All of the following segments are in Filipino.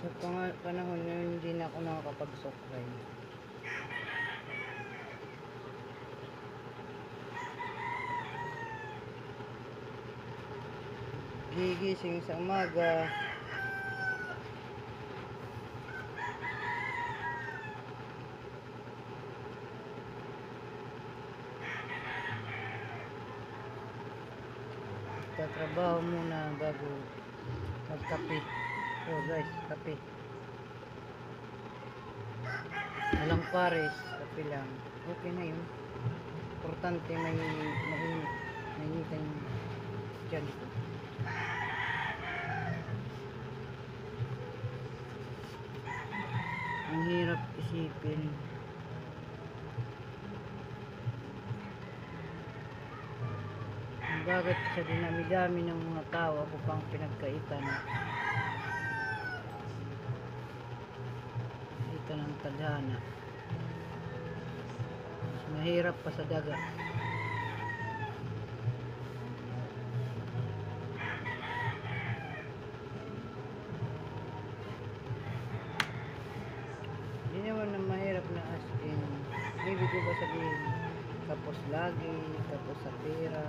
Sa panahon na yun, hindi na ako nakakapag-sokray. Gigising sa umaga, tatrabaho muna bago magkape. So guys, kape. Walang pares, kape lang. Okay na yun. Importante may mainitan dyan. Ang hirap isipin. Bakit sa dinami-dami ng mga tao ako pang pinagkaitan ng tadhana. Mas mahirap pa sa daga. Hindi naman na mahirap na as in, ibig ko ba sabihin kapos lagi, kapos sa pera.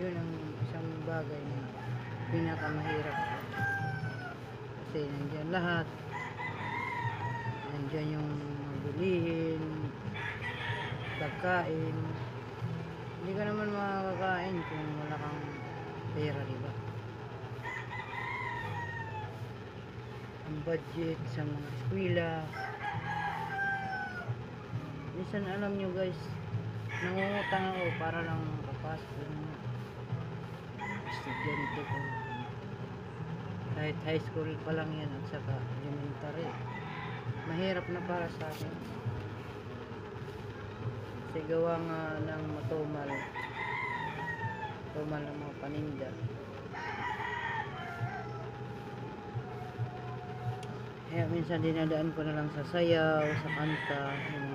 Yun ang isang bagay na pinakamahirap kasi nandyan lahat, nandyan yung bilihin, pagkain. Hindi ka naman makakakain kung wala kang pera, diba? Ang budget sa mga eskwela, minsan alam nyo guys, nangungutang ako para lang makapasok yung estudyante ko. Kahit high school pa lang yan at saka elementary, mahirap na para sa akin kasi gawa nga ng matumal ng mga paninda. Kaya minsan dinadaan ko na lang sa sayaw, sa kanta, yung